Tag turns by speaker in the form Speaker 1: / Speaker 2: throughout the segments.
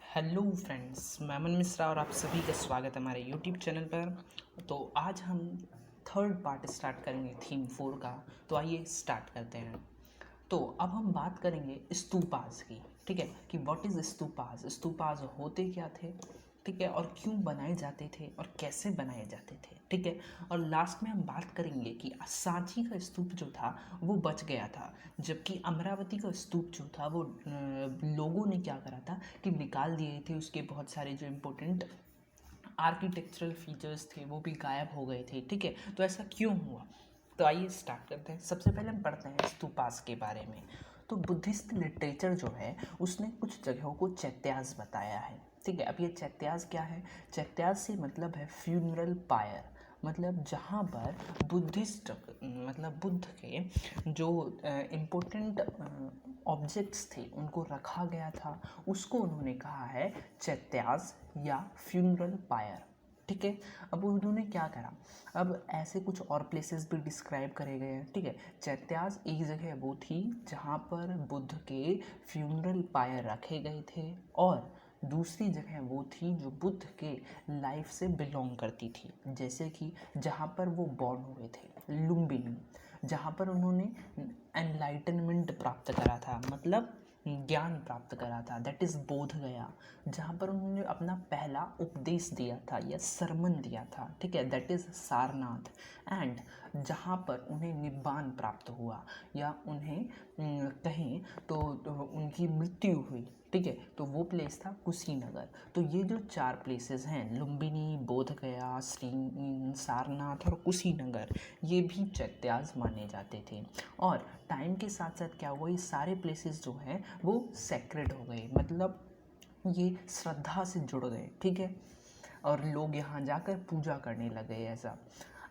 Speaker 1: Hello friends, मैं अमन मिश्रा और आप सभी का स्वागत है हमारे यूट्यूब चैनल पर। तो आज हम थर्ड पार्ट स्टार्ट करेंगे थीम 4 का। तो आइए स्टार्ट करते हैं। तो अब हम बात करेंगे स्तूपास की, ठीक है, कि व्हाट इज़ स्तूपास, स्तूपास होते क्या थे, ठीक है, और क्यों बनाए जाते थे और कैसे बनाए जाते थे, ठीक है। और लास्ट में हम बात करेंगे कि सांची का स्तूप जो था वो बच गया था, जबकि अमरावती का स्तूप जो था वो लोगों ने क्या करा था कि निकाल दिए थे। उसके बहुत सारे जो इम्पोर्टेंट आर्किटेक्चरल फीचर्स थे वो भी गायब हो गए थे, ठीक है। तो ऐसा क्यों हुआ, तो आइए स्टार्ट करते हैं। सबसे पहले हम पढ़ते हैं स्तूपास के बारे में। तो बुद्धिस्ट लिटरेचर जो है उसने कुछ जगहों को चैत्यास बताया है, ठीक है। अब ये चैत्यास क्या है? चैत्यास से मतलब है फ्यूनरल पायर, मतलब जहाँ पर बुद्धिस्ट मतलब बुद्ध के जो इम्पोर्टेंट ऑब्जेक्ट्स थे उनको रखा गया था, उसको उन्होंने कहा है चैत्यास या फ्यूनरल पायर, ठीक है। अब उन्होंने क्या करा, अब ऐसे कुछ और प्लेसेस भी डिस्क्राइब करे गए हैं, ठीक है। चैत्यास एक जगह वो थी जहाँ पर बुद्ध के फ्यूनरल पायर रखे गए थे, और दूसरी जगह वो थी जो बुद्ध के लाइफ से बिलोंग करती थी, जैसे कि जहाँ पर वो बॉर्न हुए थे लुम्बिनी, जहाँ पर उन्होंने एनलाइटनमेंट प्राप्त करा था, मतलब ज्ञान प्राप्त करा था, दैट इज़ बोध गया, जहाँ पर उन्होंने अपना पहला उपदेश दिया था या सरमन दिया था, ठीक है, दैट इज़ सारनाथ। एंड जहाँ पर उन्हें निब्बान प्राप्त हुआ या उन्हें कहें तो उनकी मृत्यु हुई, ठीक है, तो वो प्लेस था कुशीनगर। तो ये जो चार प्लेसेस हैं, लुम्बिनी, बोध गया, श्री सारनाथ और कुशीनगर, ये भी चैत्यास माने जाते थे। और टाइम के साथ साथ क्या हुआ, ये सारे प्लेसेस जो हैं वो सेक्रेड हो गए, मतलब ये श्रद्धा से जुड़ गए, ठीक है, और लोग यहाँ जाकर पूजा करने लगे ऐसा।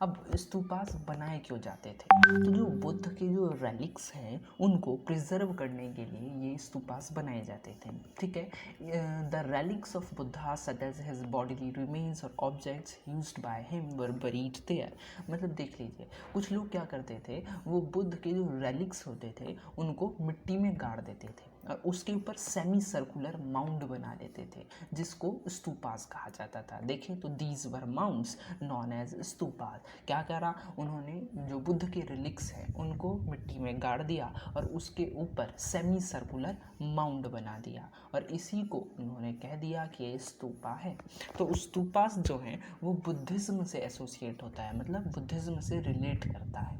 Speaker 1: अब स्तूपास बनाए क्यों जाते थे? तो जो बुद्ध के जो रेलिक्स हैं उनको प्रिजर्व करने के लिए ये स्तूपास बनाए जाते थे, ठीक है। The relics of Buddha such as his bodily remains और objects used by him were buried there. मतलब देख लीजिए, कुछ लोग क्या करते थे, वो बुद्ध के जो रेलिक्स होते थे उनको मिट्टी में गाड़ देते थे और उसके ऊपर सेमी सर्कुलर माउंड बना देते थे, जिसको स्तूपास कहा जाता था। देखें तो these were mounds known as stupas. क्या करा उन्होंने, जो बुद्ध के रिलिक्स हैं उनको मिट्टी में गाड़ दिया और उसके ऊपर सेमी सर्कुलर माउंड बना दिया, और इसी को उन्होंने कह दिया कि ये स्तूपा है। तो स्तूपास जो हैं वो बुद्धिज़्म से एसोसिएट होता है, मतलब बुद्धिज़्म से रिलेट करता है।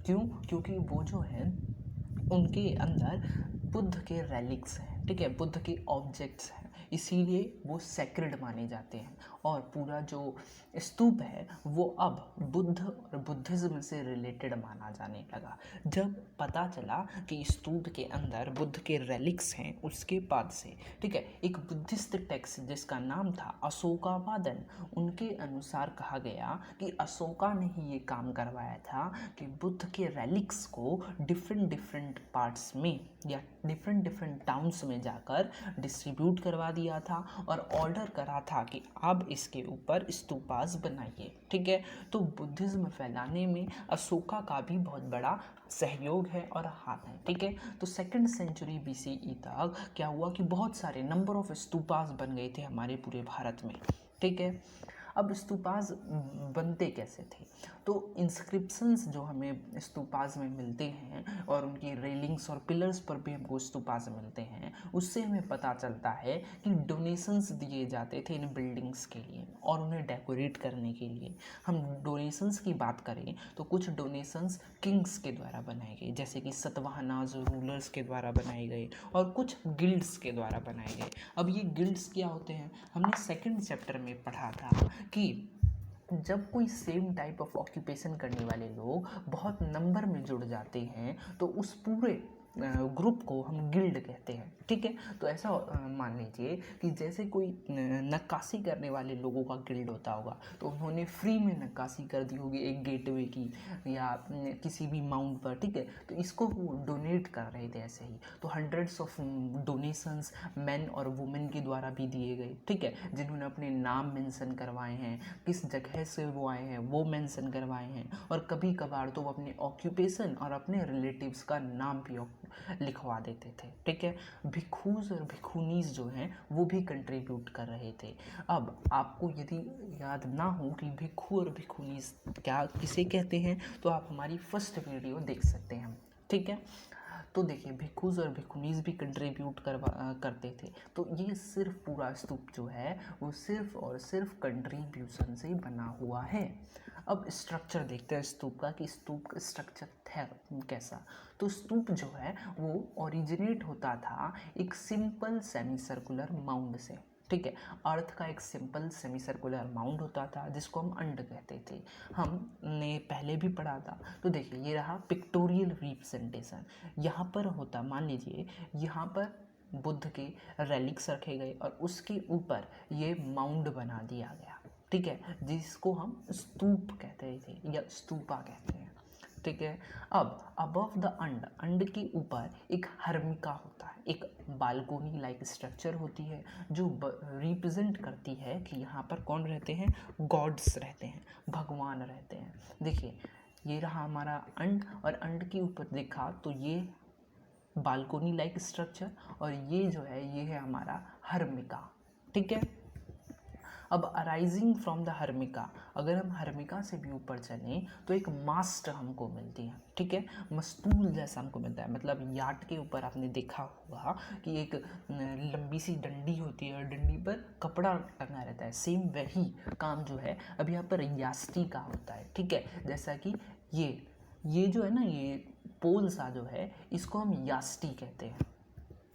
Speaker 1: क्यों? क्योंकि वो जो है उनके अंदर बुद्ध के रेलिक्स हैं, ठीक है, बुद्ध के ऑब्जेक्ट्स हैं, इसीलिए वो सेक्रेड माने जाते हैं। और पूरा जो स्तूप है वो अब बुद्ध और बुद्धिज़्म से रिलेटेड माना जाने लगा। जब पता चला कि स्तूप के अंदर बुद्ध के रेलिक्स हैं, उसके बाद से, ठीक है, एक बुद्धिस्ट टेक्स्ट जिसका नाम था अशोकावादन, उनके अनुसार कहा गया कि अशोका ने ही ये काम करवाया था कि बुद्ध के रेलिक्स को डिफरेंट डिफरेंट पार्ट्स में या डिफरेंट डिफरेंट टाउन्स में जाकर डिस्ट्रीब्यूट करवा दिया था और ऑर्डर करा था कि अब इसके ऊपर स्तूपास बनाइए, ठीक है। तो बुद्धिज़्म फैलाने में अशोका का भी बहुत बड़ा सहयोग है और हाथ है, ठीक है। तो सेकंड सेंचुरी BCE तक क्या हुआ कि बहुत सारे नंबर ऑफ स्तूपास बन गए थे हमारे पूरे भारत में, ठीक है। अब स्तूपास बनते कैसे थे? तो इंस्क्रिप्शंस जो हमें स्तूपास में मिलते हैं और उनकी रेलिंग्स और पिलर्स पर भी हमको स्तूपास मिलते हैं, उससे हमें पता चलता है कि डोनेशंस दिए जाते थे इन बिल्डिंग्स के लिए और उन्हें डेकोरेट करने के लिए। हम डोनेशंस की बात करें तो कुछ डोनेशंस किंग्स के द्वारा बनाए गए, जैसे कि सतवाहनाज रूलर्स के द्वारा बनाए गए, और कुछ गिल्ड्स के द्वारा बनाए गए। अब ये गिल्ड्स क्या होते हैं, हमने सेकंड चैप्टर में पढ़ा था कि जब कोई सेम टाइप ऑफ ऑक्यूपेशन करने वाले लोग बहुत नंबर में जुड़ जाते हैं तो उस पूरे ग्रुप को हम गिल्ड कहते हैं, ठीक है। तो ऐसा मान लीजिए कि जैसे कोई नक्काशी करने वाले लोगों का गिल्ड होता होगा, तो उन्होंने फ्री में नक्काशी कर दी होगी एक गेटवे की या किसी भी माउंट पर, ठीक है, तो इसको वो डोनेट कर रहे थे ऐसे ही। तो हंड्रेड्स ऑफ डोनेशंस मैन और वुमेन के द्वारा भी दिए गए, ठीक है, जिन्होंने अपने नाम मेंशन करवाए हैं, किस जगह से वो आए हैं वो मेंशन करवाए हैं, और कभी कभार तो वो अपने ऑक्यूपेशन और अपने रिलेटिव्स का नाम भी लिखवा देते थे। ठीक है, भिक्षुज और भिक्षुनीज जो हैं वो भी कंट्रीब्यूट कर रहे थे। अब आपको यदि याद ना हो कि भिक्षु और भिक्षुनीज क्या किसे कहते हैं तो आप हमारी फर्स्ट वीडियो देख सकते हैं। ठीक है, तो देखिए भिक्षुज और भिक्षुनीज भी कंट्रीब्यूट करते थे। तो ये सिर्फ पूरा स्तूप जो है वो सिर्फ और सिर्फ कंट्रीब्यूशन से बना हुआ है। अब स्ट्रक्चर देखते हैं स्तूप का कि स्तूप का स्ट्रक्चर है कैसा। तो स्तूप जो है वो ओरिजिनेट होता था एक सिंपल सेमी सर्कुलर माउंड से। ठीक है, अर्थ का एक सिंपल सेमी सर्कुलर माउंड होता था जिसको हम अंड कहते थे। हमने पहले भी पढ़ा था। तो देखिए ये रहा पिक्टोरियल रिप्रेजेंटेशन। यहाँ पर होता, मान लीजिए यहाँ पर बुद्ध के रेलिक्स रखे गए और उसके ऊपर ये माउंड बना दिया गया। ठीक है, जिसको हम स्तूप कहते थे या स्तूपा कहते हैं। ठीक है, अब अबव द अंड के ऊपर एक हर्मिका होता है, एक बालकोनी लाइक स्ट्रक्चर होती है जो रिप्रेजेंट करती है कि यहाँ पर कौन रहते हैं, गॉड्स रहते हैं, भगवान रहते हैं। देखिए ये रहा हमारा अंड और अंड के ऊपर देखा तो ये बालकोनी लाइक स्ट्रक्चर और ये जो है ये है हमारा हर्मिका। ठीक है, अब अराइजिंग फ्रॉम द हर्मिका, अगर हम हर्मिका से भी ऊपर चलें तो एक मास्ट हमको मिलती है। ठीक है, मस्तूल जैसा हमको मिलता है, मतलब याट के ऊपर आपने देखा होगा कि एक लंबी सी डंडी होती है और डंडी पर कपड़ा टंगा रहता है। सेम वही काम जो है अब यहाँ पर यास्टी का होता है। ठीक है, जैसा कि ये जो है ना, ये पोल सा जो है इसको हम यास्टी कहते हैं।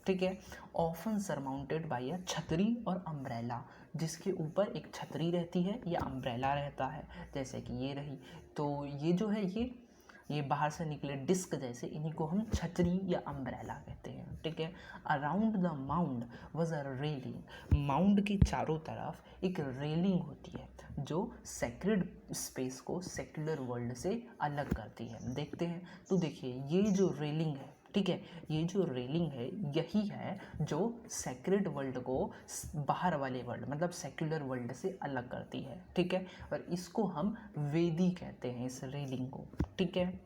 Speaker 1: ठीक है, ऑफन सरमाउंटेड बाय अ छतरी और अम्ब्रेला, जिसके ऊपर एक छतरी रहती है या अम्ब्रेला रहता है, जैसे कि ये रही। तो ये जो है ये बाहर से निकले डिस्क जैसे, इन्हीं को हम छतरी या अम्ब्रेला कहते हैं। ठीक है, around the mound was a railing, mound के चारों तरफ एक रेलिंग होती है जो सेक्रेड स्पेस को सेक्युलर वर्ल्ड से अलग करती है। देखते हैं, तो देखिए ये जो रेलिंग है, ठीक है, ये जो रेलिंग है यही है जो सेक्रेड वर्ल्ड को बाहर वाले वर्ल्ड मतलब सेक्युलर वर्ल्ड से अलग करती है। ठीक है, और इसको हम वेदी कहते हैं इस रेलिंग को। ठीक है,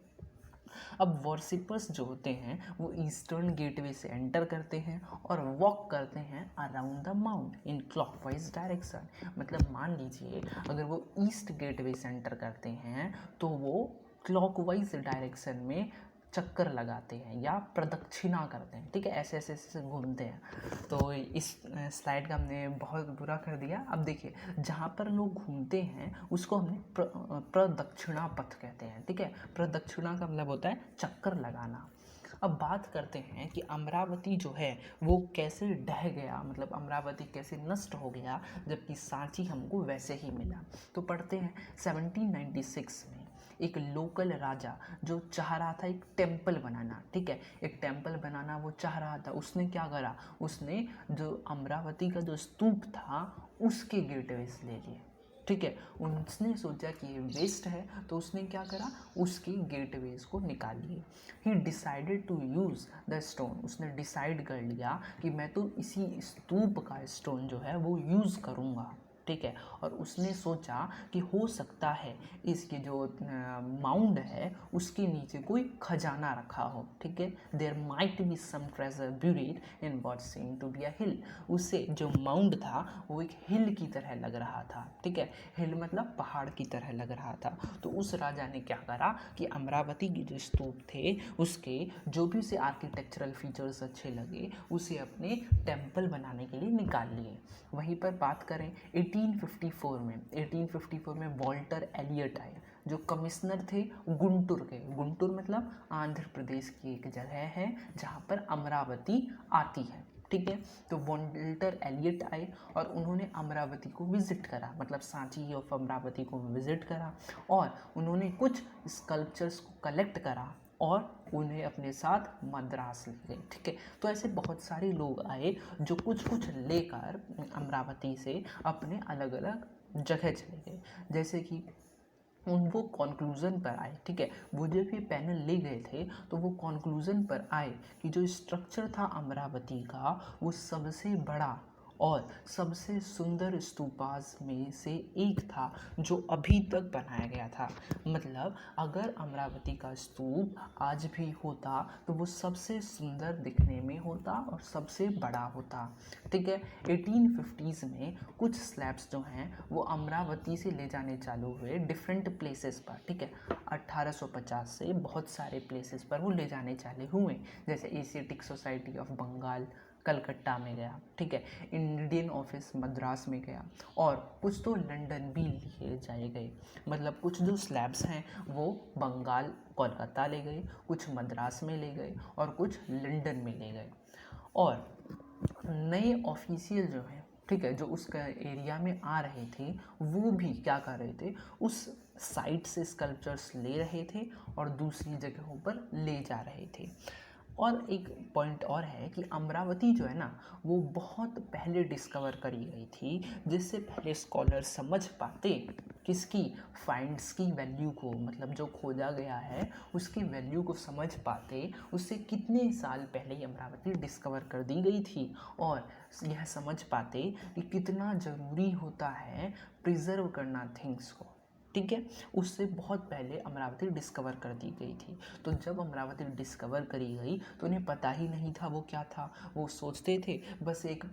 Speaker 1: अब वर्शिपर्स जो होते हैं वो ईस्टर्न गेटवे से एंटर करते हैं और वॉक करते हैं around the mount in clockwise direction. मतलब मान लीजिए अगर वो ईस्ट गेटवे से एंटर करते हैं तो वो क्लॉकवाइज डायरेक्शन में चक्कर लगाते हैं या प्रदक्षिणा करते हैं। ठीक है, ऐसे ऐसे ऐसे घूमते हैं। तो इस स्लाइड का हमने बहुत बुरा कर दिया। अब देखिए जहाँ पर लोग घूमते हैं उसको हमने प्रदक्षिणा पथ कहते हैं। ठीक है, प्रदक्षिणा का मतलब होता है चक्कर लगाना। अब बात करते हैं कि अमरावती जो है वो कैसे ढह गया, मतलब अमरावती कैसे नष्ट हो गया जबकि सांची हमको वैसे ही मिला। तो पढ़ते हैं 1796 में एक लोकल राजा जो चाह रहा था एक टेम्पल बनाना। ठीक है, एक टेम्पल बनाना वो चाह रहा था। उसने क्या करा, उसने जो अमरावती का जो स्तूप था उसके गेटवेज ले लिए। ठीक है, उसने सोचा कि ये वेस्ट है तो उसने क्या करा, उसके गेटवेज को निकाल लिए। He decided to use the stone, उसने डिसाइड कर लिया कि मैं तो इसी स्तूप का स्टोन जो है वो यूज़ करूँगा। ठीक है, और उसने सोचा कि हो सकता है इसकी जो माउंड है उसके नीचे कोई खजाना रखा हो। ठीक है, there might be some treasure buried in what seemed to be a hill. उससे जो माउंड था वो एक हिल की तरह लग रहा था। ठीक है, हिल मतलब पहाड़ की तरह लग रहा था। तो उस राजा ने क्या करा कि अमरावती के जो स्तूप थे उसके जो भी उसे आर्किटेक्चरल फीचर्स अच्छे लगे उसे अपने टेम्पल बनाने के लिए निकाल लिए। वहीं पर बात करें 1854 में वॉल्टर एलियट आए जो कमिश्नर थे गुंटूर के। गुंटूर मतलब आंध्र प्रदेश की एक जगह है जहाँ पर अमरावती आती है। ठीक है, तो वॉल्टर एलियट आए और उन्होंने अमरावती को विज़िट करा, मतलब सांची ऑफ अमरावती को विज़िट करा और उन्होंने कुछ स्कल्पचर्स को कलेक्ट करा और उन्हें अपने साथ मद्रास ले गए। ठीक है, तो ऐसे बहुत सारे लोग आए जो कुछ कुछ लेकर अमरावती से अपने अलग अलग जगह चले गए। जैसे कि वो कॉन्क्लूज़न पर आए। ठीक है, वो जब ये पैनल ले गए थे तो वो कॉन्क्लूज़न पर आए कि जो स्ट्रक्चर था अमरावती का वो सबसे बड़ा और सबसे सुंदर स्तूपास में से एक था जो अभी तक बनाया गया था। मतलब अगर अमरावती का स्तूप आज भी होता तो वो सबसे सुंदर दिखने में होता और सबसे बड़ा होता। ठीक है, 1850s में कुछ स्लैब्स जो हैं वो अमरावती से ले जाने चालू हुए डिफरेंट प्लेसेस पर। ठीक है, 1850 से बहुत सारे प्लेसेस पर वो ले जाने चालू हुए, जैसे Asiatic Society of Bengal Calcutta में गया। ठीक है, इंडियन ऑफिस मद्रास में गया, और कुछ तो लंदन भी लिए जाए गए। मतलब कुछ जो स्लैब्स हैं वो बंगाल कोलकाता ले गए, कुछ मद्रास में ले गए और कुछ लंदन में ले गए। और नए ऑफिशियल जो हैं, ठीक है, जो उसका एरिया में आ रहे थे वो भी क्या कर रहे थे, उस साइट से स्कल्पचर्स ले रहे थे और दूसरी जगहों पर ले जा रहे थे। और एक पॉइंट और है कि अमरावती जो है ना वो बहुत पहले डिस्कवर करी गई थी, जिससे पहले स्कॉलर समझ पाते किसकी फाइंड्स की वैल्यू को, मतलब जो खोजा गया है उसकी वैल्यू को समझ पाते, उससे कितने साल पहले ही अमरावती डिस्कवर कर दी गई थी, और यह समझ पाते कि कितना ज़रूरी होता है प्रिजर्व करना थिंग्स को। ठीक है, उससे बहुत पहले अमरावती डिस्कवर कर दी गई थी। तो जब अमरावती डिस्कवर करी गई तो उन्हें पता ही नहीं था वो क्या था। वो सोचते थे बस एक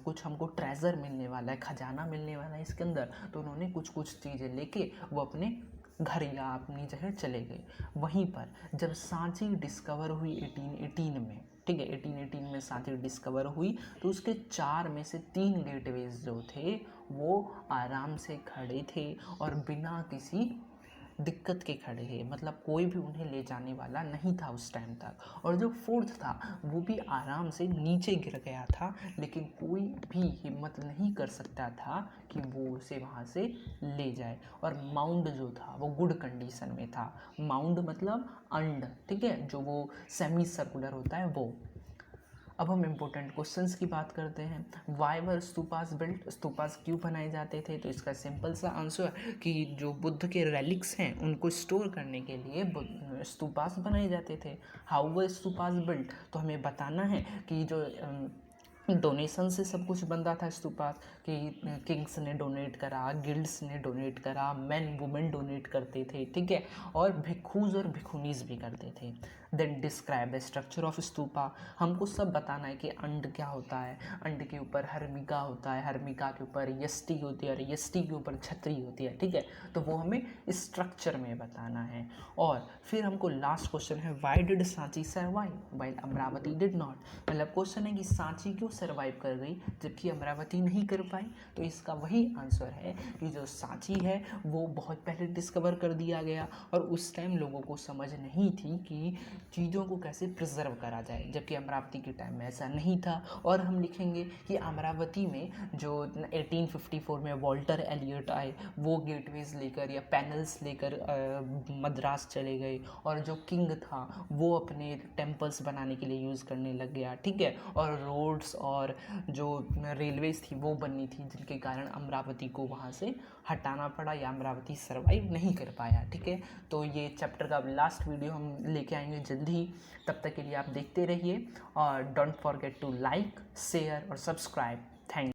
Speaker 1: कुछ हमको ट्रेजर मिलने वाला है, खजाना मिलने वाला है इसके अंदर, तो उन्होंने कुछ कुछ चीज़ें लेके वो अपने घर या अपनी जगह चले गए। वहीं पर जब सांची डिस्कवर हुई 1818 में, ठीक है, 1818 में सांची डिस्कवर हुई, तो उसके 4 में से 3 गेटवेज जो थे वो आराम से खड़े थे और बिना किसी दिक्कत के खड़े थे। मतलब कोई भी उन्हें ले जाने वाला नहीं था उस टाइम तक। और जो फोर्थ था वो भी आराम से नीचे गिर गया था, लेकिन कोई भी हिम्मत नहीं कर सकता था कि वो उसे वहाँ से ले जाए। और माउंड जो था वो गुड कंडीशन में था। माउंड मतलब अंड, ठीक है, जो वो सेमी सर्कुलर होता है वो। अब हम इम्पोर्टेंट क्वेश्चंस की बात करते हैं। Why were stupas built, stupas क्यों बनाए जाते थे? तो इसका सिंपल सा आंसर कि जो बुद्ध के रेलिक्स हैं उनको स्टोर करने के लिए स्तूपास बनाए जाते थे। हाउ वर स्तूपास बिल्ट, तो हमें बताना है कि जो डोनेशन से सब कुछ बन रहा था स्तूपास, कि किंग्स ने डोनेट करा, गिल्ड्स ने डोनेट करा, मैन वुमेन डोनेट करते थे, ठीक है, और भिक्षुज और भिक्षुनीज भी करते थे। Then describe the structure of stupa, हमको सब बताना है कि अंड क्या होता है। अंड के ऊपर हर्मिका होता है, हर्मिका के ऊपर यष्टि होती है और यष्टि के ऊपर छतरी होती है, ठीक है, तो वो हमें स्ट्रक्चर में बताना है। और फिर हमको लास्ट क्वेश्चन है, why did Sanchi survive while Amravati did not, मतलब क्वेश्चन है कि सांची क्यों सर्वाइव कर गई जबकि अमरावती नहीं कर पाई। तो इसका वही आंसर है कि जो सांची है वो बहुत पहले डिस्कवर कर दिया गया और उस टाइम लोगों को समझ नहीं थी कि चीज़ों को कैसे प्रिजर्व करा जाए, जबकि अमरावती के टाइम में ऐसा नहीं था। और हम लिखेंगे कि अमरावती में जो 1854 में वॉल्टर एलियट आए वो गेटवेज लेकर या पैनल्स लेकर मद्रास चले गए, और जो किंग था वो अपने टेम्पल्स बनाने के लिए यूज़ करने लग गया, ठीक है, और रोड्स और जो रेलवेज थी वो बननी थी, जिनके कारण अमरावती को वहाँ से हटाना पड़ा या अमरावती सर्वाइव नहीं कर पाया, ठीक है। तो ये चैप्टर का लास्ट वीडियो हम लेके आएंगे जल्दी, तब तक के लिए आप देखते रहिए और don't forget to like, share और सब्सक्राइब। थैंक